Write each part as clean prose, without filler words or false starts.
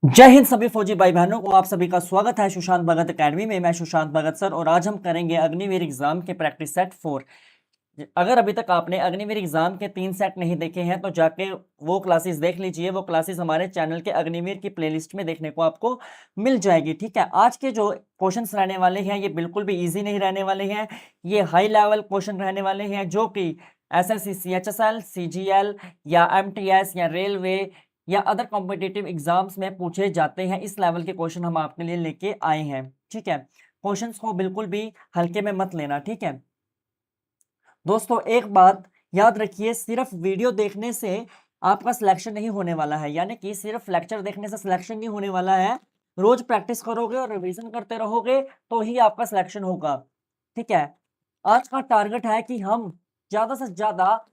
जय हिंद सभी फौजी भाई बहनों को, आप सभी का स्वागत है सुशांत भगत एकेडमी में। मैं सुशांत भगत सर और आज हम करेंगे अग्निवीर एग्जाम के प्रैक्टिस सेट 4। अगर अभी तक आपने अग्निवीर एग्जाम के 3 सेट नहीं देखे हैं तो जाके वो क्लासेस देख लीजिए। वो क्लासेस हमारे चैनल के अग्निवीर की प्लेलिस्ट में देखने को आपको मिल जाएगी। ठीक है, आज के जो क्वेश्चंस रहने वाले हैं ये बिल्कुल भी ईजी नहीं रहने वाले हैं। ये हाई लेवल क्वेश्चन रहने वाले हैं जो कि एसएससी सीएचएसएल, सीजीएल या एमटीएस या रेलवे या अदर कॉम्पिटिटिव एग्जाम्स में पूछे जाते हैं। इस लेवल के क्वेश्चन हम आपके लिए लेके आए हैं। ठीक है, क्वेश्चंस को बिल्कुल भी हल्के में मत लेना। ठीक है दोस्तों, एक बात याद रखिए, सिर्फ वीडियो देखने से आपका सिलेक्शन नहीं होने वाला है, यानी कि सिर्फ लेक्चर देखने से सिलेक्शन नहीं होने वाला है। रोज प्रैक्टिस करोगे और रिवीजन करते रहोगे तो ही आपका सिलेक्शन होगा। ठीक है, आज का टारगेट है कि हम ज्यादा से ज्यादा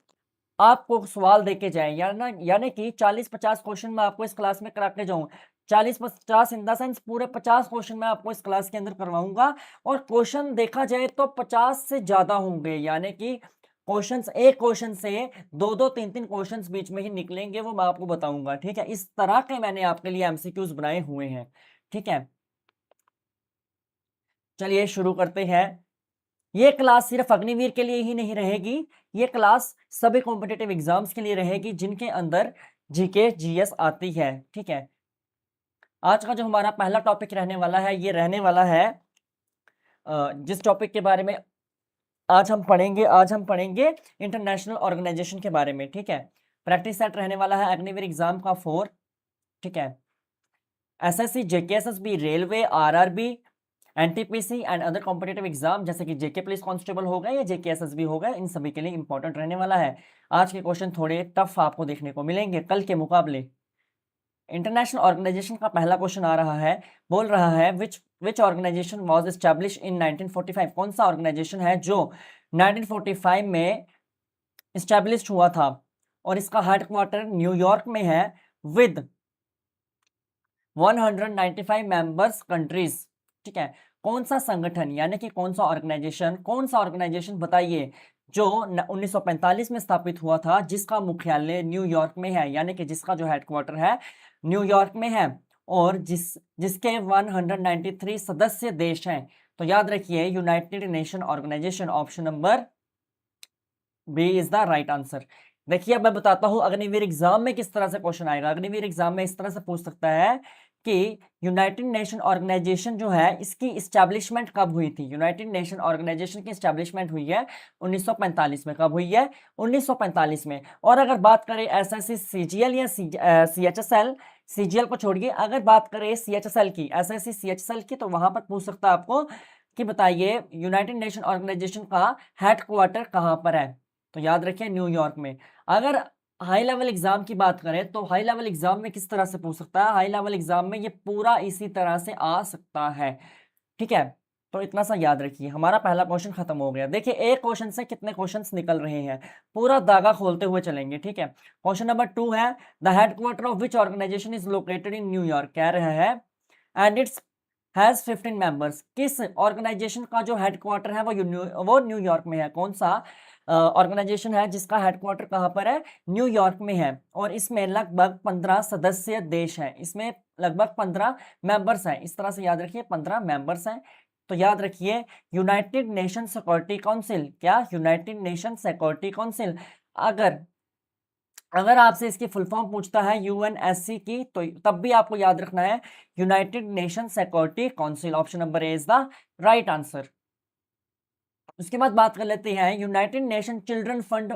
आपको सवाल देके जाए, यानी कि 40-50 क्वेश्चन मैं आपको इस क्लास में करा के जाऊं। 40-50 इन द सेंस पूरे 50 क्वेश्चन मैं आपको इस क्लास के अंदर करवाऊंगा। और क्वेश्चन देखा जाए तो 50 से ज्यादा होंगे, यानी कि क्वेश्चंस, एक क्वेश्चन से 2-2, 3-3 क्वेश्चंस बीच में ही निकलेंगे, वो मैं आपको बताऊंगा। ठीक है, इस तरह के मैंने आपके लिए एमसीक्यूज बनाए हुए हैं। ठीक है, चलिए शुरू करते हैं। ये क्लास सिर्फ अग्निवीर के लिए ही नहीं रहेगी, ये क्लास सभी कॉम्पिटिटिव एग्जाम्स के लिए रहेगी जिनके अंदर जीके जीएस आती है। ठीक है, आज का जो हमारा पहला टॉपिक रहने वाला है ये रहने वाला है जिस टॉपिक के बारे में आज हम पढ़ेंगे इंटरनेशनल ऑर्गेनाइजेशन के बारे में। ठीक है, प्रैक्टिस सेट रहने वाला है अग्निवीर एग्जाम का 4। ठीक है, SSC, JKSSB, railway, RRB, NTPC and other competitive exam जैसे कि जेके पुलिस कांस्टेबल हो गए या जेकेएसएसबी हो गए, इन सभी के लिए इंपॉर्टेंट रहने वाला है। आज के क्वेश्चन थोड़े टफ आपको देखने को मिलेंगे कल के मुकाबले। इंटरनेशनल ऑर्गेनाइजेशन का पहला क्वेश्चन आ रहा है, बोल रहा है विच ऑर्गेनाइजेशन वाज एस्टैब्लिश इन 1945। कौन सा ऑर्गेनाइजेशन है जो 1945 में एस्टैब्लिश हुआ था और इसका हेडक्वार्टर न्यूयॉर्क में है विद 195 मेंबर्स कंट्रीज। ठीक है, कौन सा संगठन यानी कि कौन सा ऑर्गेनाइजेशन बताइए जो 1945 में स्थापित हुआ था, जिसका मुख्यालय न्यूयॉर्क में है, यानी कि जिसका जो हेडक्वार्टर है न्यूयॉर्क में है और जिसके 193 सदस्य देश हैं। तो याद रखिए United Nation Organization, option number B is the right answer. देखिए, अब मैं बताता हूं अग्निवीर एग्जाम में किस तरह से क्वेश्चन आएगा। अग्निवीर एग्जाम में इस तरह से पूछ सकता है कि यूनाइटेड नेशन ऑर्गेनाइजेशन जो है इसकी इस्टेब्लिशमेंट कब हुई थी। यूनाइटेड नेशन ऑर्गेनाइजेशन की इस्टेब्लिशमेंट हुई है 1945 में। कब हुई है? 1945 में। और अगर बात करें एसएससी, सीजीएल या सीएचएसएल, सीजीएल को छोड़िए, अगर बात करें सीएचएसएल की, एसएससी सीएचएसएल की, तो वहां पर पूछ सकता है आपको कि बताइए यूनाइटेड नेशन ऑर्गेनाइजेशन का हेडक्वार्टर कहां पर है। तो याद रखिए न्यूयॉर्क में। अगर हाई लेवल एग्जाम की बात करें तो हाई लेवल एग्जाम में किस तरह से पूछ सकता है? हाई लेवल एग्जाम में ये पूरा इसी तरह से आ सकता है। ठीक है, तो इतना सा याद रखिए। हमारा पहला क्वेश्चन खत्म हो गया। देखिए, एक क्वेश्चन से कितने क्वेश्चंस निकल रहे हैं, पूरा धागा खोलते हुए चलेंगे। ठीक है, क्वेश्चन नंबर 2 है, the headquarter of which organization is located in न्यूयॉर्क। कह रहा है एंड इट्स हैज 15 मेंबर्स। किस ऑर्गेनाइजेशन का जो हेडक्वार्टर है वो न्यूयॉर्क में है। कौन सा ऑर्गेनाइजेशन है जिसका हेडक्वार्टर कहां पर है? न्यूयॉर्क में है। और इसमें लगभग 15 सदस्य देश हैं, इसमें लगभग 15 मेंबर्स हैं। इस तरह से याद रखिए, 15 मेंबर्स हैं। तो याद रखिए यूनाइटेड नेशन सिक्योरिटी काउंसिल। क्या? United Nation Security council. अगर अगर आपसे इसकी फुल फॉर्म पूछता है यूएनएससी की, तो तब भी आपको याद रखना है United Nation Security Council. Option number A is the right answer. उसके बाद बात कर लेते हैं United Nation Children Fund,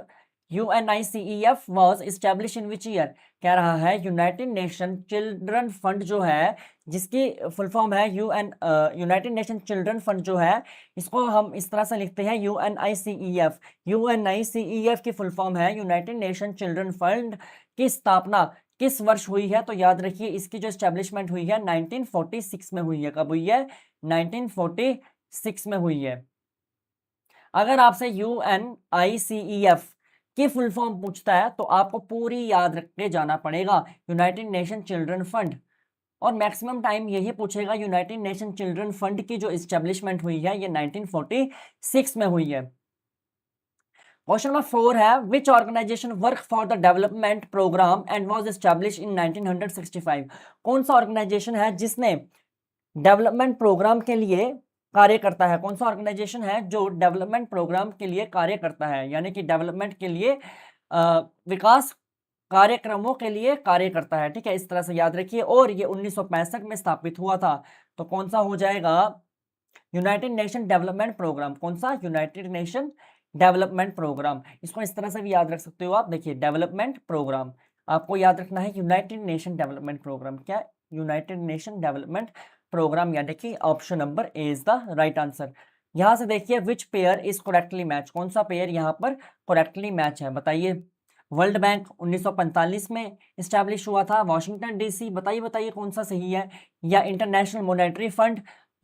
UNICEF was establish in which year. कह रहा है यूनाइटेड नेशन चिल्ड्रन फंड जो है, जिसकी फुल फॉर्म है यूनाइटेड नेशन चिल्ड्रन फंड जो है, इसको हम इस तरह से लिखते हैं यूएनआईसीईएफ। यूएनआईसीईएफ की फुल फॉर्म है यूनाइटेड नेशन चिल्ड्रन फंड की स्थापना किस वर्ष हुई है? तो याद रखिए इसकी जो एस्टेब्लिशमेंट हुई है 1946 में हुई है। कब हुई है? 1946 में हुई है। अगर आपसे यूएनआईसीईएफ की फुल फॉर्म पूछता है तो आपको पूरी याद रख के जाना पड़ेगा, यूनाइटेड नेशन चिल्ड्रन फंड। और मैक्सिमम टाइम यही पूछेगा यूनाइटेड नेशन चिल्ड्रन फंड की जो एस्टेब्लिशमेंट हुई है ये 1946 में हुई है। क्वेश्चन नंबर 4 है which organization work for the development programme and was establish in 1965। कौन सा ऑर्गेनाइजेशन है जिसने डेवलपमेंट प्रोग्राम के लिए कार्य करता है? कौन सा ऑर्गेनाइजेशन है जो डेवलपमेंट प्रोग्राम के लिए कार्य करता है, यानी कि डेवलपमेंट के लिए विकास कार्यक्रमों के लिए कार्य करता है, ठीक है, इस तरह से याद रखिए। और ये 1965 में स्थापित हुआ था, तो कौन सा हो जाएगा? United Nation Development Programme. कौन सा? United Nation Development Programme. इसको इस तरह से भी याद रख सकते हो आप, देखिए डेवलपमेंट प्रोग्राम, आपको याद रखना है यूनाइटेड नेशन डेवलपमेंट प्रोग्राम। क्या? यूनाइटेड नेशन डेवलपमेंट प्रोग्राम, यानी कि option number A is the right answer. यहां से देखिए which pair is correctly match, कौन सा पेयर यहां पर करेक्टली मैच है, बताइए। वर्ल्ड बैंक 1945 में इस्टेब्लिश हुआ था। वॉशिंगटन डीसी, बताइए कौन सा सही है। या इंटरनेशनल मॉनेटरी फंड,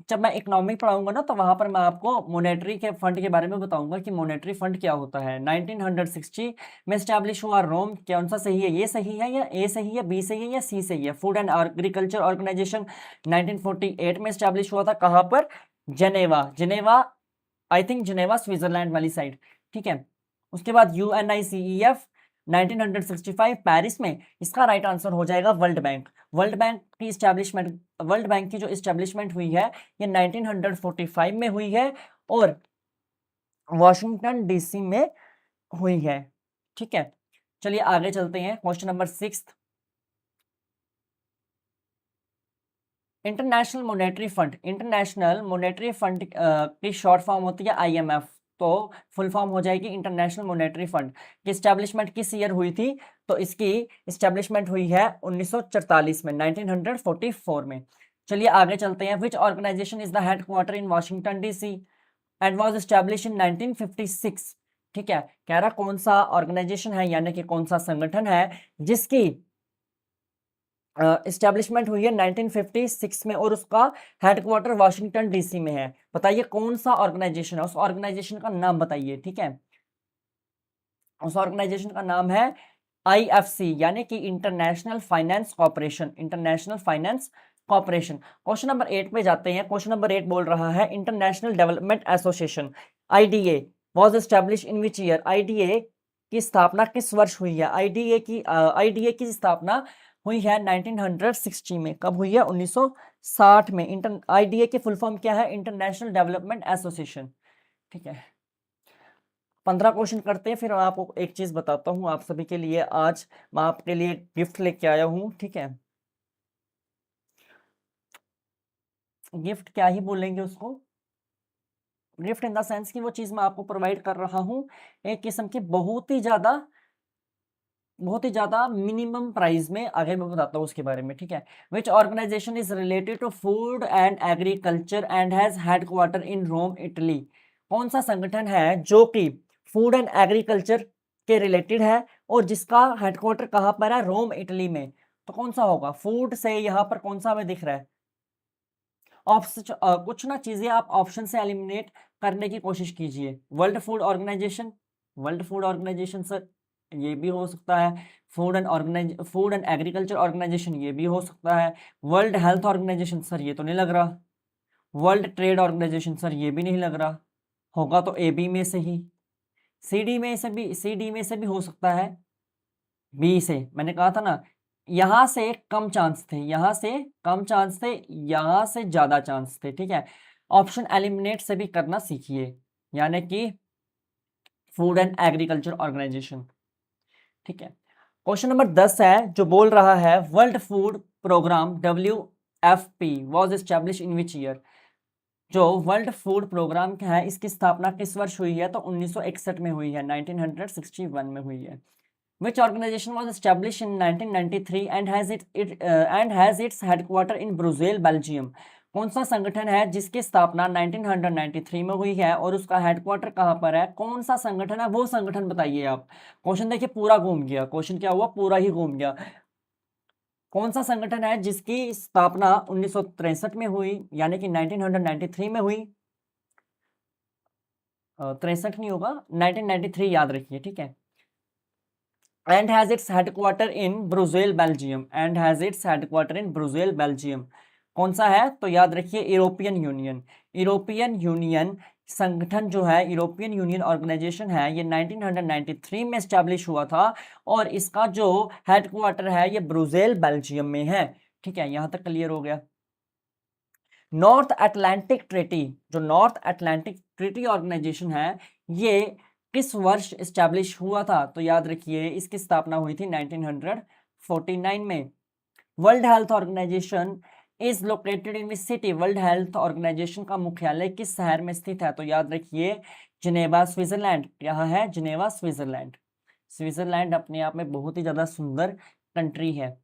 जब मैं इकोनॉमिक पढ़ाऊंगा ना तो वहां पर मैं आपको मॉनेटरी के फंड के बारे में बताऊंगा कि मॉनेटरी फंड क्या होता है। 1960 में इस्टेब्लिश हुआ रोम, कौन सा सही है? ये सही है या ए सही है, बी सही है या सी सही है? फूड एंड एग्रीकल्चर ऑर्गेनाइजेशन 1948 में इस्टेब्लिश हुआ था, कहां पर? Geneva, I think Geneva Switzerland वाली साइड, ठीक है। उसके बाद UNICEF 1965 पेरिस में, इसका राइट आंसर हो जाएगा वर्ल्ड बैंक। वर्ल्ड बैंक की इस्टेब्लिशमेंट, वर्ल्ड बैंक की जो इस्टेब्लिशमेंट हुई है ये 1945 में हुई है और वॉशिंगटन डीसी में हुई है, ठीक है। चलिए आगे चलते हैं, question number 6। International monetary fund, international monetary fund की शॉर्ट फॉर्म होती है IMF, तो फुल फॉर्म हो जाएगी इंटरनेशनल मॉनेटरी फंड की इस्टेब्लिशमेंट किस ईयर हुई थी? तो इसकी इस्टेब्लिशमेंट हुई है 1944 में, 1944 में। चलिए आगे चलते हैं। Which organization is the headquarter in Washington DC and was established in 1956, ठीक है। कह रहा कौन सा ऑर्गेनाइजेशन है, यानी कि कौन सा संगठन है जिसकी इस्टेब्लिशमेंट हुई है 1956 में और उसका हेडक्वार्टर वॉशिंगटन डीसी में है। बताइए कौन सा ऑर्गेनाइजेशन है, उस ऑर्गेनाइजेशन का नाम बताइए, ठीक है। उस ऑर्गेनाइजेशन का नाम है IFC, यानी कि international finance corporation, international finance corporation. Question number 8 पे जाते हैं। क्वेश्चन नंबर 8 बोल रहा है international development association IDA was established in which year. IDA की स्थापना किस वर्ष हुई है? IDA की स्थापना हुई है 1960 में। कब हुई है? 1960 में। IDA की फुल फॉर्म क्या है? इंटरनेशनल डेवलपमेंट एसोसिएशन, ठीक है। 15 क्वेश्चन करते हैं, फिर मैं आपको एक चीज बताता हूँ आप सभी के लिए। आज मैं आपके लिए गिफ्ट लेके आया हूँ, ठीक है। गिफ्ट क्या ही बोलेंगे उसको, गिफ्ट इन द सेंस कि वो चीज मैं आपको प्रोवाइड कर रहा हूँ एक किस्म की बहुत ही ज्यादा मिनिमम प्राइस में। आगे मैं बताता हूँ उसके बारे में, ठीक है। Which organization is related to food and agriculture and has headquarter in Rome, Italy. कौन सा संगठन है जो कि फूड एंड एग्रीकल्चर के रिलेटेड है और जिसका हेडक्वार्टर कहाँ पर है? रोम, इटली में। तो कौन सा होगा? फूड से यहाँ पर कौन सा हमें दिख रहा है? ऑप्शन कुछ ना चीजें आप ऑप्शन से एलिमिनेट करने की कोशिश कीजिए। World Food Organization, World Food Organization sir, ये भी हो सकता है। फूड एंड एग्रीकल्चर ऑर्गेनाइजेशन, ये भी हो सकता है। वर्ल्ड हेल्थ ऑर्गेनाइजेशन, सर ये तो नहीं लग रहा। वर्ल्ड ट्रेड ऑर्गेनाइजेशन, सर ये भी नहीं लग रहा। होगा तो AB में से ही। CD में से भी हो सकता है। B से, मैंने कहा था ना, यहां से कम चांस थे, यहां से कम चांस थे, यहां से ज्यादा चांस थे, ठीक है। ऑप्शन एलिमिनेट से भी करना सीखिए, यानी कि फूड एंड एग्रीकल्चर ऑर्गेनाइजेशन, ठीक है। क्वेश्चन नंबर 10 है जो बोल रहा है World Food Programme WFP was establish in which year. जो वर्ल्ड फूड प्रोग्राम है इसकी स्थापना किस वर्ष हुई है? तो 1961 में हुई है, 1961 में हुई है। Which organization was established in 1993 and has its headquarter in Brussels, Belgium? कौन सा संगठन है जिसकी स्थापना 1993 में हुई है और उसका हेडक्वार्टर कहाँ पर है? कौन सा संगठन है, वो संगठन बताइए आप। क्वेश्चन देखिए पूरा घूम गया, क्वेश्चन क्या हुआ? पूरा ही घूम गया। कौन सा संगठन है जिसकी स्थापना 1963 में हुई, यानी कि 1993 में हुई? 63 नहीं होगा, 1993 याद रखिए, ठीक है। and has its headquarter in Brussels, Belgium, and has its headquarter in Brussels, Belgium। कौन सा है? तो याद रखिए यूरोपियन यूनियन। यूरोपियन यूनियन संगठन जो है, यूरोपियन यूनियन ऑर्गेनाइजेशन है, ये 1993 में एस्टैब्लिश हुआ था और इसका जो हेडक्वार्टर है ये ब्रुसेल बेल्जियम में है। ठीक है, यहां तक क्लियर हो गया। नॉर्थ अटलांटिक ट्रीटी, जो नॉर्थ अटलांटिक ट्रीटी ऑर्गेनाइजेशन है, ये किस वर्ष एस्टैब्लिश हुआ था? तो याद रखिए इसकी स्थापना हुई थी 1949 में। World Health Organization is located in which city? World Health Organization का मुख्यालय किस शहर में स्थित है? तो याद रखिए जिनेवा स्विट्जरलैंड। यहाँ है जिनेवा स्विट्जरलैंड। स्विट्जरलैंड अपने आप में बहुत ही ज्यादा सुंदर कंट्री है।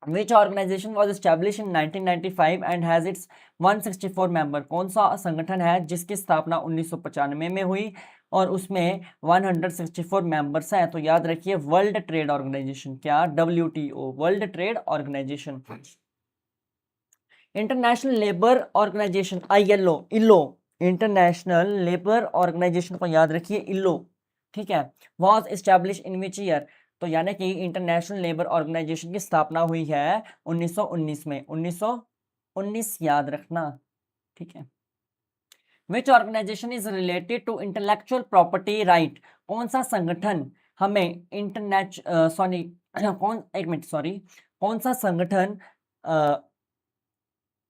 Which organization was established in 1995 and has its 164 member? कौन सा संगठन है जिसकी स्थापना 1995 में हुई और उसमें 164 मेंबर्स हैं? तो याद रखिए वर्ल्ड ट्रेड ऑर्गेनाइजेशन। क्या? WTO, World Trade Organization. International Labour Organization ILO, ILO, International Labour Organization को याद रखिए इलो। ठीक है, was establish in which year? तो यानी कि इंटरनेशनल लेबर ऑर्गेनाइजेशन की स्थापना हुई है 1919 में। 1919 याद रखना। ठीक है। Which organization is related to intellectual property right? कौन सा संगठन हमें कौन सा संगठन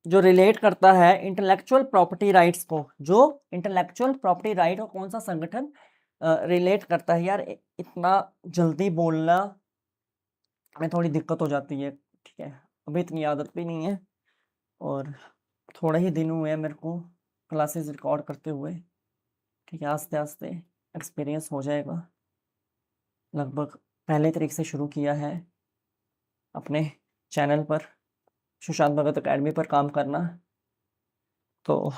जो रिलेट करता है इंटेलेक्चुअल प्रॉपर्टी राइट्स को? जो इंटेलेक्चुअल प्रॉपर्टी राइट को कौन सा संगठन रिलेट करता है? यार इतना जल्दी बोलना में थोड़ी दिक्कत हो जाती है। ठीक है, अभी इतनी आदत भी नहीं है और थोड़े ही दिन हुए हैं मेरे को क्लासेस रिकॉर्ड करते हुए। ठीक है, आस्ते आस्ते एक्सपीरियंस हो जाएगा। लगभग पहले तरीके से शुरू किया है अपने चैनल पर, सुशांत भगत अकेडमी पर काम करना, तो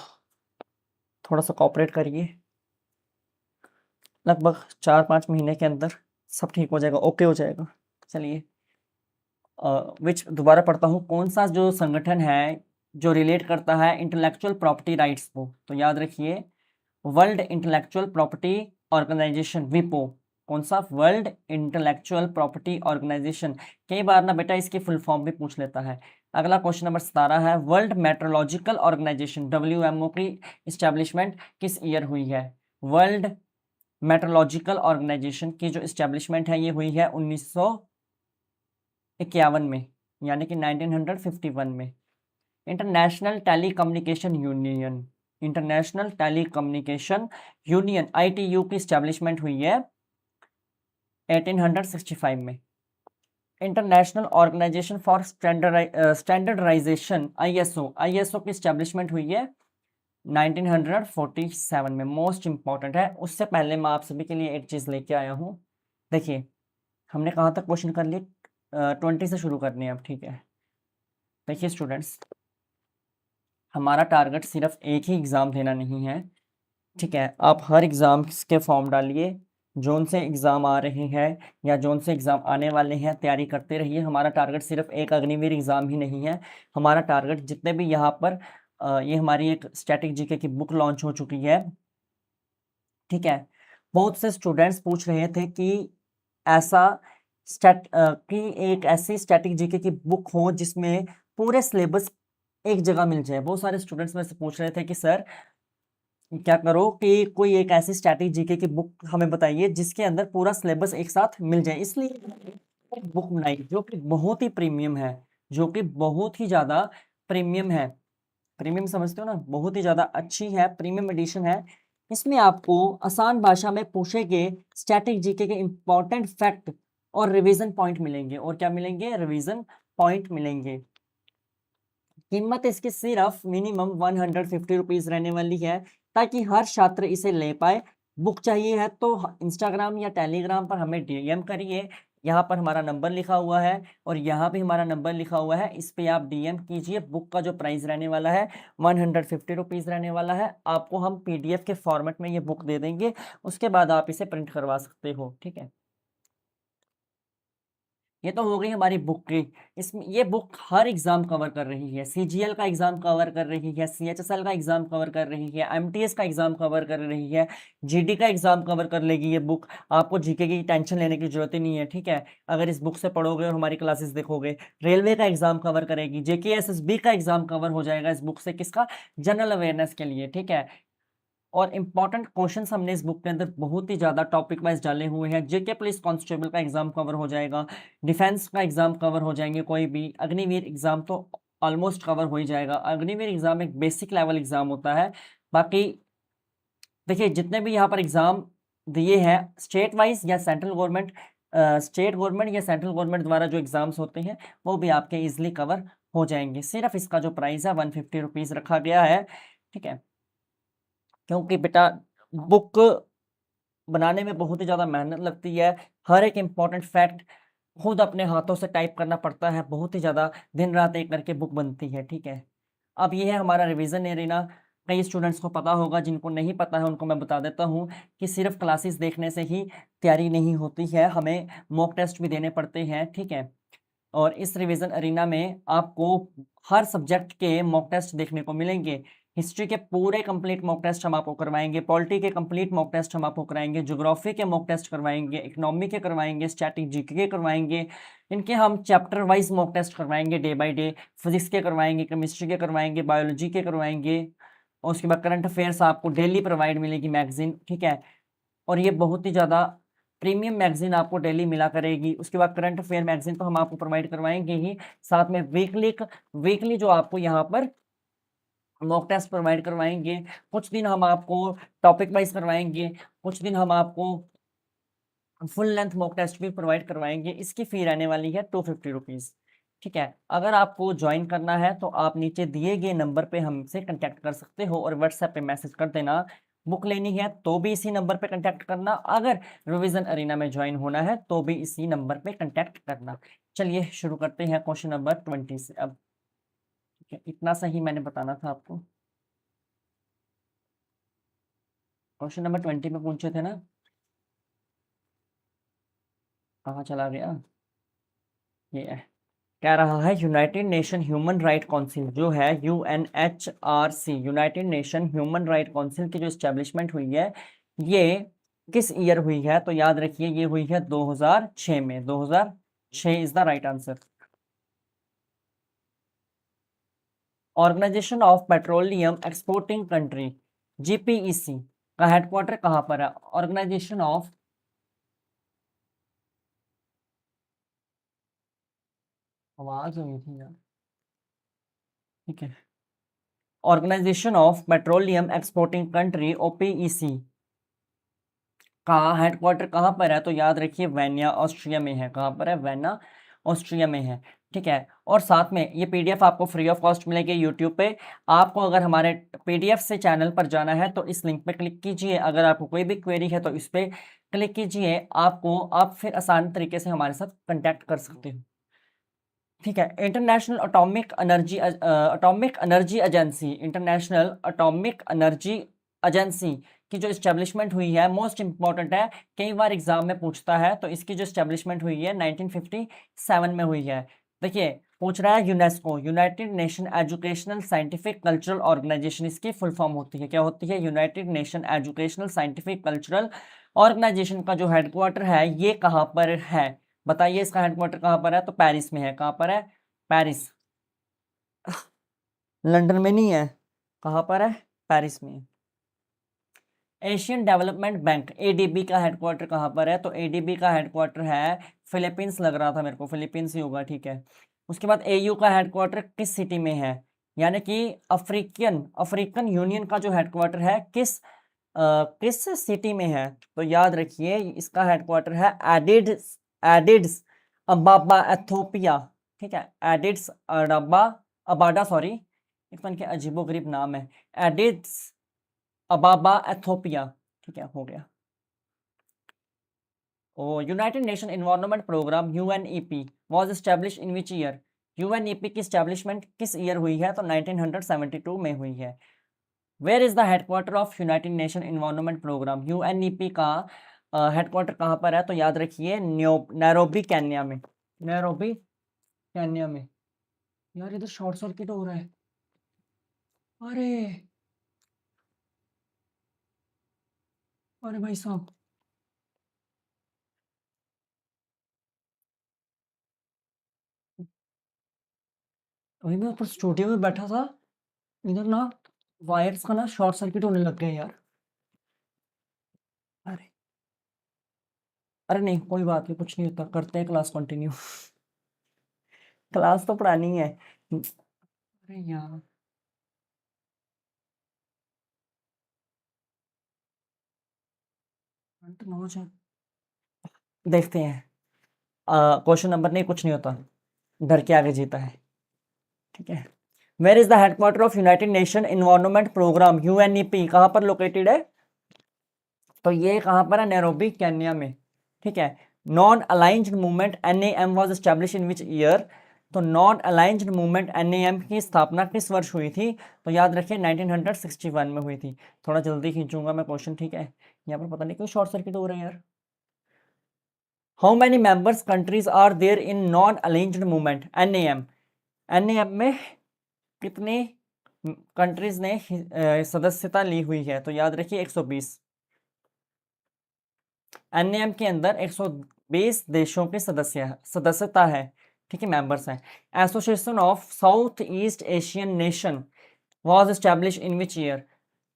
थोड़ा सा कोऑपरेट करिए। लगभग 4-5 महीने के अंदर सब ठीक हो जाएगा, ओके हो जाएगा। चलिए विच दोबारा पढ़ता हूँ। कौन सा जो संगठन है जो रिलेट करता है इंटेलेक्चुअल प्रॉपर्टी राइट्स को? तो याद रखिए वर्ल्ड इंटेलेक्चुअल प्रॉपर्टी ऑर्गेनाइजेशन, विपो। कौन सा? World Intellectual Property Organization. कई बार ना बेटा इसकी फुल फॉर्म भी पूछ लेता है। अगला क्वेश्चन नंबर 17 है, वर्ल्ड मेट्रोलॉजिकल ऑर्गेनाइजेशन WMO की इस्टेब्लिशमेंट किस ईयर हुई है? वर्ल्ड मेट्रोलॉजिकल ऑर्गेनाइजेशन की जो इस्टेब्लिशमेंट है ये हुई है 1951 में, यानी कि 1951 में। International Telecommunication Union, International Telecommunication Union ITU की इस्टेब्लिशमेंट हुई है 1865 में। International Organization for Standardization ISO की इस्टेब्लिशमेंट हुई है 1947 में। मोस्ट इंपॉर्टेंट है। उससे पहले मैं आप सभी के लिए एक चीज़ लेके आया हूँ। देखिए हमने कहाँ तक क्वेश्चन कर लिए? 20 से शुरू करने हैं अब। ठीक है, देखिए स्टूडेंट्स, हमारा टारगेट सिर्फ एक ही एग्ज़ाम देना नहीं है। ठीक है, आप हर एग्ज़ाम के फॉर्म डालिए, जोन से एग्ज़ाम आ रहे हैं या जोन से एग्ज़ाम आने वाले हैं, तैयारी करते रहिए। हमारा टारगेट सिर्फ एक अग्निवीर एग्ज़ाम ही नहीं है। हमारा टारगेट जितने भी यहाँ पर ये हमारी एक स्टैटिक जीके की बुक लॉन्च हो चुकी है। ठीक है, बहुत से स्टूडेंट्स पूछ रहे थे कि ऐसा कि एक ऐसी स्टैटिक जीके की बुक हो जिसमें पूरे सिलेबस एक जगह मिल जाए। बहुत सारे स्टूडेंट्स मेरे से पूछ रहे थे कि सर क्या करो कि कोई एक ऐसी स्टैटिक जीके की बुक हमें बताइए जिसके अंदर पूरा सिलेबस एक साथ मिल जाए। इसलिए एक बुक बनाई जो कि बहुत ही प्रीमियम है, जो कि बहुत ही ज़्यादा प्रीमियम है। प्रीमियम समझते हो ना, बहुत ही ज़्यादा अच्छी है, प्रीमियम एडिशन है। इसमें आपको आसान भाषा में पूछे गए स्टैटिक जीके के इंपॉर्टेंट फैक्ट और रिवीजन पॉइंट मिलेंगे। और क्या मिलेंगे? रिवीजन पॉइंट मिलेंगे। कीमत इसकी सिर्फ मिनिमम 150 रुपीज़ रहने वाली है ताकि हर छात्र इसे ले पाए। बुक चाहिए है तो इंस्टाग्राम या टेलीग्राम पर हमें DM करिए। यहाँ पर हमारा नंबर लिखा हुआ है और यहाँ भी हमारा नंबर लिखा हुआ है, इस पे आप DM कीजिए। बुक का जो प्राइस रहने वाला है 150 रुपीज़ रहने वाला है। आपको हम PDF के फॉर्मेट में ये बुक दे देंगे, उसके बाद आप इसे प्रिंट करवा सकते हो। ठीक है, ये तो हो गई हमारी बुक की। इसमें ये बुक हर एग्जाम कवर कर रही है। CGL का एग्जाम कवर कर रही है, CHSL का एग्जाम कवर कर रही है, MTS का एग्जाम कवर कर रही है, GD का एग्जाम कवर कर लेगी ये बुक। आपको जीके की टेंशन लेने की जरूरत ही नहीं है। ठीक है, अगर इस बुक से पढ़ोगे और हमारी क्लासेस देखोगे। रेलवे का एग्जाम कवर करेगी, JK SSB का एग्जाम कवर हो जाएगा इस बुक से। किसका? जनरल अवेयरनेस के लिए। ठीक है, और इंपॉर्टेंट क्वेश्चंस हमने इस बुक के अंदर बहुत ही ज़्यादा टॉपिक वाइज डाले हुए हैं। जेके पुलिस कांस्टेबल का एग्जाम कवर हो जाएगा, डिफेंस का एग्जाम कवर हो जाएंगे, कोई भी अग्निवीर एग्जाम तो ऑलमोस्ट कवर हो ही जाएगा। अग्निवीर एग्जाम एक बेसिक लेवल एग्जाम होता है। बाकी देखिए जितने भी यहाँ पर एग्जाम दिए हैं स्टेट वाइज या सेंट्रल गवर्नमेंट, स्टेट गवर्नमेंट या सेंट्रल गवर्नमेंट द्वारा जो एग्जाम्स होते हैं वो भी आपके इजिली कवर हो जाएंगे। सिर्फ इसका जो प्राइस है 150 रुपीज़ रखा गया है, ठीक है, क्योंकि बेटा बुक बनाने में बहुत ही ज़्यादा मेहनत लगती है। हर एक इम्पॉर्टेंट फैक्ट खुद अपने हाथों से टाइप करना पड़ता है, बहुत ही ज़्यादा दिन रात एक करके बुक बनती है, ठीक है। अब ये है हमारा रिवीजन एरिना। कई स्टूडेंट्स को पता होगा, जिनको नहीं पता है उनको मैं बता देता हूँ कि सिर्फ क्लासेस देखने से ही तैयारी नहीं होती है, हमें मॉक टेस्ट भी देने पड़ते हैं, ठीक है। और इस रिवीजन अरीना में आपको हर सब्जेक्ट के मॉक टेस्ट देखने को मिलेंगे। हिस्ट्री के पूरे कंप्लीट मॉक टेस्ट हम आपको करवाएंगे, पॉलिटी के कंप्लीट मॉक टेस्ट हम आपको कराएंगे, ज्योग्राफी के मॉक टेस्ट करवाएंगे, इकोनॉमी के करवाएंगे, स्टैटिक जीके के करवाएंगे। इनके हम चैप्टर वाइज मॉक टेस्ट करवाएंगे डे बाय डे। फिजिक्स के करवाएंगे, केमिस्ट्री के करवाएंगे, बायोलॉजी के करवाएंगे, और उसके बाद करंट अफेयर्स आपको डेली प्रोवाइड मिलेगी मैगजीन, ठीक है। और ये बहुत ही ज़्यादा प्रीमियम मैगजीन आपको डेली मिला करेगी। उसके बाद करंट अफेयर मैगजीन तो हम आपको प्रोवाइड करवाएंगे ही, साथ में वीकली जो आपको यहाँ पर मॉक टेस्ट प्रोवाइड करवाएंगे। कुछ दिन हम आपको टॉपिक वाइज करवाएंगे, कुछ दिन हम आपको फुल लेंथ मॉक टेस्ट भी प्रोवाइड करवाएंगे। इसकी फ़ी रहने वाली है 250 रुपीज़, ठीक है। अगर आपको ज्वाइन करना है तो आप नीचे दिए गए नंबर पे हमसे कंटेक्ट कर सकते हो और व्हाट्सएप पे मैसेज कर देना। बुक लेनी है तो भी इसी नंबर पे कंटेक्ट करना, अगर रिवीजन अरीना में ज्वाइन होना है तो भी इसी नंबर पे कंटेक्ट करना। चलिए शुरू करते हैं क्वेश्चन नंबर 20 से अब, ठीक है। इतना सही मैंने बताना था आपको। क्वेश्चन नंबर 20 में पूछे थे ना, कहाँ चला गया ये है। कह रहा है United nation human right council जो है UNHRC, United nation human right council की जो इस्टेब्लिशमेंट हुई है ये किस ईयर हुई है? तो याद रखिए ये हुई है 2006 में। 2006 is the right answer. Organization of petroleum exporting country GPEC का हेडक्वार्टर कहाँ पर है? ऑर्गेनाइजेशन ऑफ, आवाज हुई थी यार, ठीक है। Organization of petroleum exporting Country OPEC का हेडक्वार्टर कहाँ पर है? तो याद रखिए वेनिया ऑस्ट्रिया में है। कहाँ पर है? वेना ऑस्ट्रिया में है, ठीक है। और साथ में ये पीडीएफ आपको फ्री ऑफ कॉस्ट मिलेगी यूट्यूब पे। आपको अगर हमारे पीडीएफ से चैनल पर जाना है तो इस लिंक पे क्लिक कीजिए। अगर आपको कोई भी क्वेरी है तो इस पे क्लिक कीजिए, आप फिर आसान तरीके से हमारे साथ कंटेक्ट कर सकते हो, ठीक है। International atomic energy agency, international atomic energy agency की जो इस्टेब्लिशमेंट हुई है मोस्ट इंपॉर्टेंट है, कई बार एग्जाम में पूछता है। तो इसकी जो इस्टेब्लिशमेंट हुई है 1957 में हुई है। देखिए पूछ रहा है UNESCO, United Nation Educational Scientific Cultural Organization, इसकी फुल फॉर्म होती है, क्या होती है? United Nation Educational Scientific Cultural Organization का जो हेडक्वार्टर है ये कहाँ पर है? बताइए इसका हेडक्वार्टर कहाँ पर है? तो पेरिस में है। कहाँ पर है? पेरिस, लंदन में नहीं है। कहाँ पर है? पेरिस में। एशियन डेवलपमेंट बैंक एडीबी का हेडक्वार्टर कहाँ पर है? तो एडीबी का हेडक्वार्टर है फिलीपींस, लग रहा था मेरे को फिलीपींस ही होगा, ठीक है। उसके बाद एयू का हेडक्वार्टर किस सिटी में है? यानी कि अफ्रीकन अफ्रीकन यूनियन का जो हेडक्वार्टर है किस सिटी में है? तो याद रखिए इसका हेडक्वार्टर है एडिड्स, एडिड्स अबाबा एथोपिया, ठीक है। एडिड्स अबाबा, अबाडा सॉरी, एक तो इनके अजीबोगरीब नाम है। एडिड्स अबाबा एथोपिया, ठीक है, हो गया। Oh United Nation Environment Programme UNEP was established in which year? UNEP की एस्टैब्लिशमेंट किस ईयर हुई है? तो 1972 में हुई है। Where is the headquarter of United Nation Environment Programme? UNEP का हेडक्वार्टर कहाँ पर है? तो याद रखिए नैरोबी केन्या में। नैरोबी केन्या में। यार इधर शॉर्ट सर्किट हो रहा है, अरे अरे भाई साहब, अभी मैं ऊपर स्टूडियो में बैठा था, इधर ना वायर्स का ना शॉर्ट सर्किट होने लग गया यार। अरे नहीं कोई बात नहीं, कुछ नहीं होता, करते हैं क्लास कंटिन्यू। क्लास तो पढ़ानी है। अरे यार तो नौ है। देखते हैं। क्वेश्चन नंबर नहीं, कुछ नहीं होता, डर के आगे जीता है। ठीक है। Where is the headquarter of United Nation Environment Programme, UNEP, कहाँ पर लोकेटेड है? तो ये कहाँ पर है? नैरोबी केन्या में। ठीक है। Non aligned movement NAM was establish in which year? तो नॉन अलाइंड मूवमेंट एनएएम की स्थापना किस वर्ष हुई थी? तो याद रखिए 1961 में हुई थी। थोड़ा जल्दी खींचूंगा मैं क्वेश्चन, ठीक है। यहाँ पर पता नहीं क्यों शॉर्ट सर्किट हो रहा है यार। How many members countries are there in non aligned movement NAM? NAM में कितने कंट्रीज ने सदस्यता ली हुई है? तो याद रखिए 120। एनएएम के अंदर 120 देशों के सदस्यता है। ठीक है, मेंबर्स हैं। Association of south east Asian nation was establish in which year?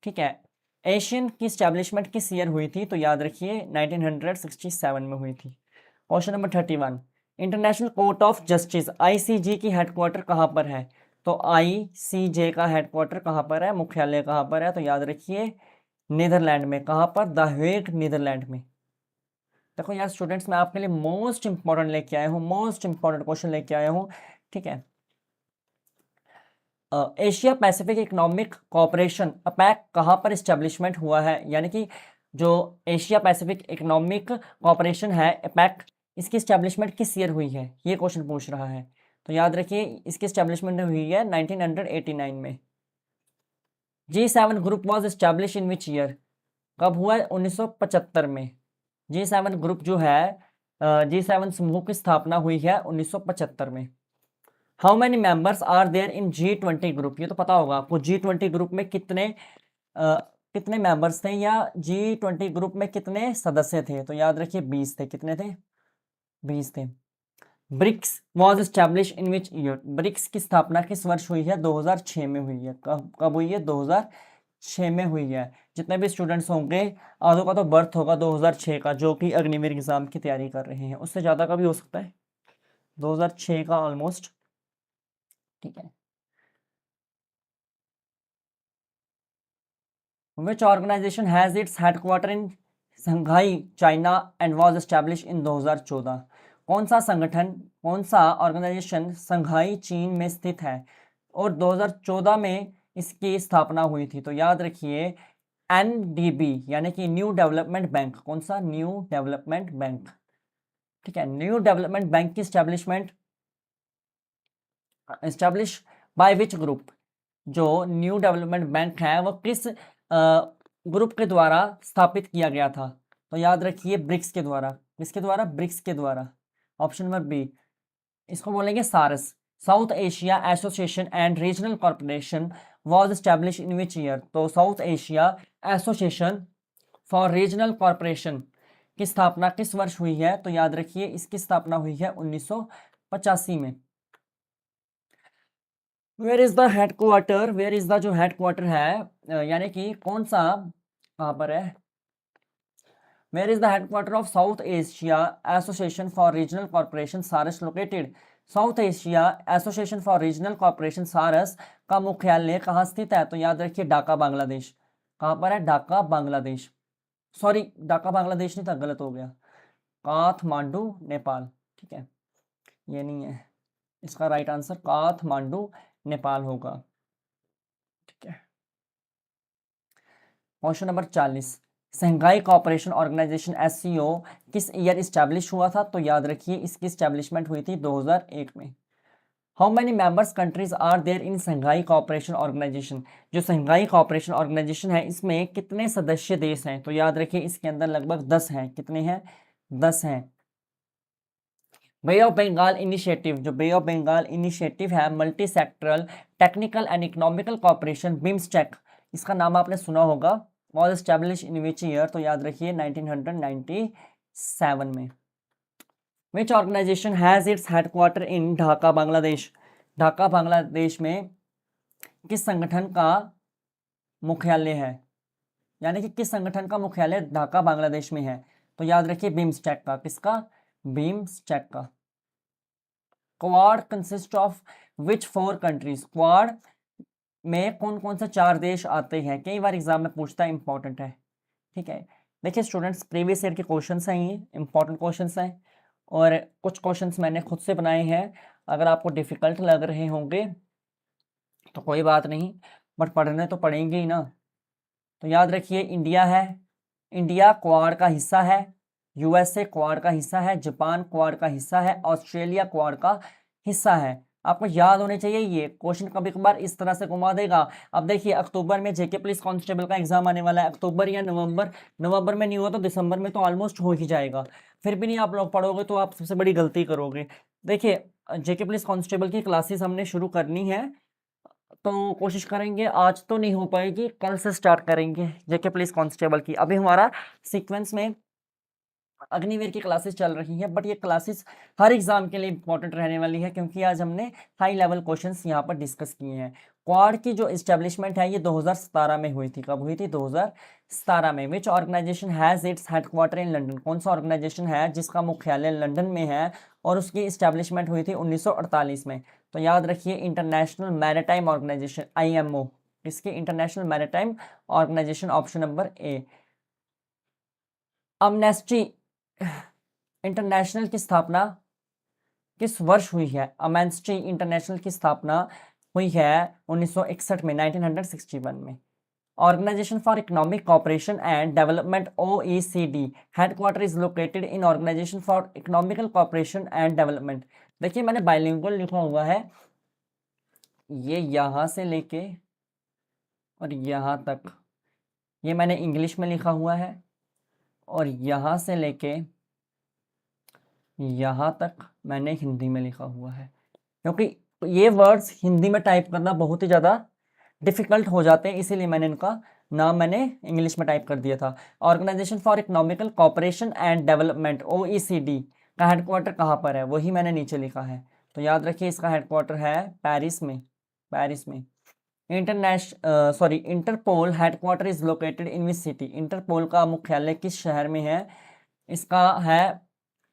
ठीक है। एशियन की स्टैब्लिशमेंट किस ईयर हुई थी? तो याद रखिए 1967 में हुई थी। Question number 31। International court of justice ICJ की हेडक्वार्टर कहाँ पर है? तो आईसीजे का हेडक्वार्टर कहाँ पर है, मुख्यालय कहाँ पर है? तो याद रखिए नीदरलैंड में। कहाँ पर? द हेग, नीदरलैंड में। देखो यार स्टूडेंट्स, मैं आपके लिए मोस्ट इंपॉर्टेंट लेके आया हूँ, मोस्ट इंपॉर्टेंट क्वेश्चन लेके आया हूँ। ठीक है। Asia Pacific economic cooperation opaque कहाँ पर इस्टेब्लिशमेंट हुआ है? यानी कि जो एशिया पैसिफिक इकोनॉमिक कॉपरेशन है अपैक, इसकी इस्टेब्लिशमेंट किस ईयर हुई है? ये क्वेश्चन पूछ रहा है। तो याद रखिए इसकी इस्टेब्लिशमेंट हुई है 1989 में। G7 group was establish in which year? कब हुआ है? 1975 में। G7 ग्रुप जो है, G7 समूह की स्थापना हुई है 1975 में। How many members are there in G20 group? ये तो पता होगा आपको, G20 ग्रुप में कितने मेंबर्स थे, या G20 ग्रुप में कितने सदस्य थे? तो याद रखिए 20 थे। कितने थे? 20 थे। BRICS was establish in which year? BRICS की स्थापना किस वर्ष हुई है? 2006 में हुई है। कब हुई है? 2006 में हुई है। जितने भी स्टूडेंट्स होंगे, आधों का तो बर्थ होगा 2006 का, जो कि अग्निवीर एग्जाम की तैयारी कर रहे हैं। उससे ज़्यादा का भी हो सकता है, 2006 का ऑलमोस्ट। ठीक है। Which organization has its headquarter in Shanghai, China and was established in 2014? कौन सा संगठन, कौन सा ऑर्गेनाइजेशन संघाई चीन में स्थित है और 2014 में इसकी स्थापना हुई थी? तो याद रखिए एनडीबी, यानी कि न्यू डेवलपमेंट बैंक। कौन सा? New development bank. ठीक है। न्यू डेवलपमेंट बैंक की एस्टैब्लिश बाय विच ग्रुप? जो न्यू डेवलपमेंट बैंक है वो किस ग्रुप के द्वारा स्थापित किया गया था? तो याद रखिए ब्रिक्स के द्वारा। किसके द्वारा? ब्रिक्स के द्वारा। ऑप्शन नंबर बी, इसको बोलेंगे SAARC. South Asia Association and Regional Corporation was establish in which year? तो South Asia Association for Regional Corporation की स्थापना किस वर्ष हुई है? तो याद रखिए इसकी स्थापना हुई है 1985 में। Where is the headquarter, where is the जो हेडक्वार्टर है, यानी कि कौन सा, कहाँ पर है? Where is the headquarter of South Asia Association for Regional Corporation SAARC located? South Asia Association for Regional Corporation SAARC का मुख्यालय कहाँ स्थित है? तो याद रखिए ढाका, बांग्लादेश। कहाँ पर है? ढाका, बांग्लादेश। सॉरी, ढाका बांग्लादेश नहीं था, गलत हो गया, काठमांडू, नेपाल। ठीक है, ये नहीं है इसका राइट आंसर, काठमांडू नेपाल होगा। ठीक है। Question number 40। Shanghai Cooperation Organization SCO किस ईयर इस्टेब्लिश हुआ था? तो याद रखिए इसकी इस्टेब्लिशमेंट हुई थी 2001 में। How many members countries are there in Shanghai Cooperation Organization? जो शंघाई कोऑपरेशन ऑर्गेनाइजेशन है इसमें कितने सदस्य देश हैं? तो याद रखिए इसके अंदर लगभग 10 हैं। कितने हैं? 10 हैं। बे ऑफ बंगाल इनिशिएटिव, जो बे ऑफ बंगाल इनिशिएटिव है, multi sectoral technical and economical cooperation BIMSTEC, इसका नाम आपने सुना होगा। Was establish in which year? तो याद रखिए 1997 में। Which organization has its headquarter in Dhaka, Bangladesh? Dhaka Bangladesh में किस संगठन का मुख्यालय है? यानी कि किस संगठन का मुख्यालय ढाका बांग्लादेश में है? तो याद रखिए बिम्स्टेक का, किसका? बिम्स्टेक का। Quad consist of which 4 countries? Quad में कौन कौन से 4 देश आते हैं? कई बार एग्जाम में पूछता है, इंपॉर्टेंट है। ठीक है, देखिए स्टूडेंट्स, प्रीवियस ईयर के क्वेश्चंस हैं, ये इंपॉर्टेंट क्वेश्चंस हैं और कुछ क्वेश्चंस मैंने खुद से बनाए हैं। अगर आपको डिफिकल्ट लग रहे होंगे तो कोई बात नहीं, बट पढ़ने तो पड़ेंगे ही ना। तो याद रखिए, इंडिया है, इंडिया क्वाड का हिस्सा है, यूएसए क्वाड का हिस्सा है, जापान क्वाड का हिस्सा है, ऑस्ट्रेलिया क्वाड का हिस्सा है। आपको याद होने चाहिए, ये क्वेश्चन कभी कभार इस तरह से घुमा देगा। अब देखिए, अक्टूबर में जेके पुलिस कांस्टेबल का एग्जाम आने वाला है, अक्टूबर या नवंबर, नवंबर में नहीं हुआ तो दिसंबर में तो ऑलमोस्ट हो ही जाएगा। फिर भी नहीं आप लोग पढ़ोगे तो आप सबसे बड़ी गलती करोगे। देखिए, जेके पुलिस कांस्टेबल की क्लासेस हमने शुरू करनी है, तो कोशिश करेंगे, आज तो नहीं हो पाएगी, कल से स्टार्ट करेंगे जेके पुलिस कांस्टेबल की। अभी हमारा सीक्वेंस में अग्निवीर की क्लासेस चल रही हैं, बट ये क्लासेस हर एग्जाम के लिए इंपॉर्टेंट रहने वाली है, क्योंकि आज हमने हाई लेवल क्वेश्चंस यहाँ पर डिस्कस किए हैं। क्वाड की जो इस्टेब्लिशमेंट है ये 2017 में हुई थी। कब हुई थी? 2017 में। Which organization has its headquarter in London? कौन सा ऑर्गेनाइजेशन है जिसका मुख्यालय लंदन में है और उसकी इस्टेब्लिशमेंट हुई थी 1948 में? तो याद रखिए, इंटरनेशनल मैरिटाइम ऑर्गेनाइजेशन, IMO। इसके International Maritime Organization, option number A. Amnesty International की स्थापना किस वर्ष हुई है? अमेंस्टी इंटरनेशनल की स्थापना हुई है 1961 में, 1961 में। Organization for Economic Cooperation and Development, OECD, headquarter is located in Organization for Economical Cooperation and Development. देखिए, मैंने बाइलिंगुअल लिखा हुआ है, ये यहाँ से लेके और यहाँ तक ये मैंने इंग्लिश में लिखा हुआ है, और यहाँ से लेके यहाँ तक मैंने हिंदी में लिखा हुआ है, क्योंकि ये वर्ड्स हिंदी में टाइप करना बहुत ही ज़्यादा डिफिकल्ट हो जाते हैं, इसीलिए मैंने इनका नाम मैंने इंग्लिश में टाइप कर दिया था। Organization for Economical Cooperation and Development, OECD, का हेडक्वार्टर कहाँ पर है? वही मैंने नीचे लिखा है। तो याद रखिए, इसका हेडक्वार्टर है पेरिस में, पेरिस में। Interpol headquarter is located in which city? Interpol का मुख्यालय किस शहर में है? इसका है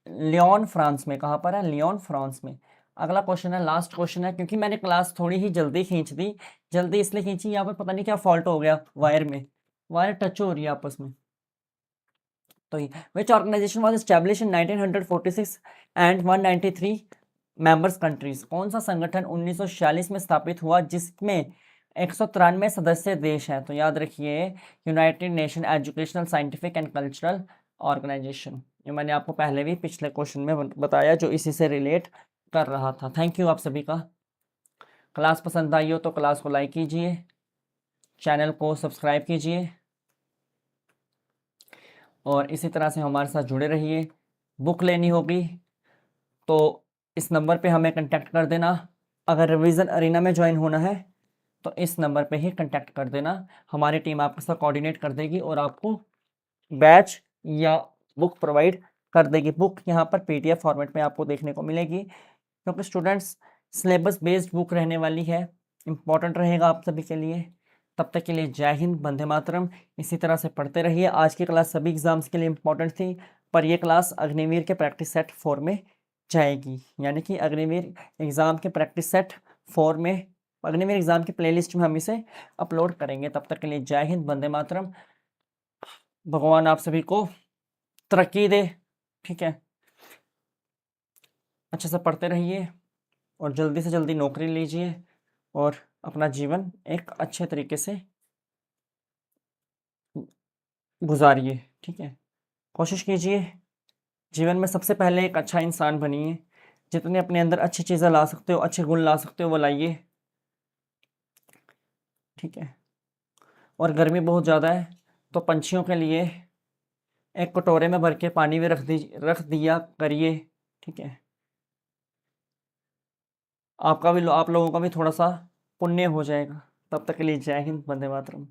लियोन, फ्रांस में। कहाँ पर है? लियोन, फ्रांस में। अगला क्वेश्चन है, लास्ट क्वेश्चन है, क्योंकि मैंने क्लास थोड़ी ही जल्दी खींच दी। जल्दी इसलिए खींची, यहाँ पर पता नहीं क्या फॉल्ट हो गया वायर में, वायर टच हो रही है आपस में। तो which organization was establish in 1946 and 193 members countries? कौन सा संगठन 1946 में स्थापित हुआ जिसमें 193 सदस्य देश हैं? तो याद रखिए, United Nation Educational, Scientific and Cultural Organization. ये मैंने आपको पहले भी पिछले क्वेश्चन में बताया, जो इसी से रिलेट कर रहा था। थैंक यू आप सभी का। क्लास पसंद आई हो तो क्लास को लाइक कीजिए, चैनल को सब्सक्राइब कीजिए और इसी तरह से हमारे साथ जुड़े रहिए। बुक लेनी होगी तो इस नंबर पे हमें कांटेक्ट कर देना। अगर रिवीजन अरीना में ज्वाइन होना है तो इस नंबर पे ही कांटेक्ट कर देना, हमारी टीम आपके साथ कोऑर्डिनेट कर देगी और आपको बैच या बुक प्रोवाइड कर देगी। बुक यहाँ पर PDF फॉर्मेट में आपको देखने को मिलेगी, क्योंकि स्टूडेंट्स सिलेबस बेस्ड बुक रहने वाली है, इंपॉर्टेंट रहेगा आप सभी के लिए। तब तक के लिए जय हिंद, वंदे मातरम। इसी तरह से पढ़ते रहिए। आज की क्लास सभी एग्जाम्स के लिए इंपॉर्टेंट थी, पर यह क्लास अग्निवीर के प्रैक्टिस सेट 4 में जाएगी, यानी कि अग्निवीर एग्ज़ाम के प्रैक्टिस सेट 4 में, अग्निवीर एग्ज़ाम की प्लेलिस्ट में हम इसे अपलोड करेंगे। तब तक के लिए जय हिंद, वंदे मातरम। भगवान आप सभी को तरक्की दे। ठीक है, अच्छे से पढ़ते रहिए और जल्दी से जल्दी नौकरी लीजिए और अपना जीवन एक अच्छे तरीके से गुजारिए। ठीक है, कोशिश कीजिए जीवन में सबसे पहले एक अच्छा इंसान बनिए। जितने अपने अंदर अच्छी चीज़ें ला सकते हो, अच्छे गुण ला सकते हो, वो लाइए। ठीक है, और गर्मी बहुत ज़्यादा है तो पंछियों के लिए एक कटोरे में भर के पानी भी रख दिया करिए। ठीक है, आप लोगों का भी थोड़ा सा पुण्य हो जाएगा। तब तक के लिए जय हिंद, वंदे मातरम।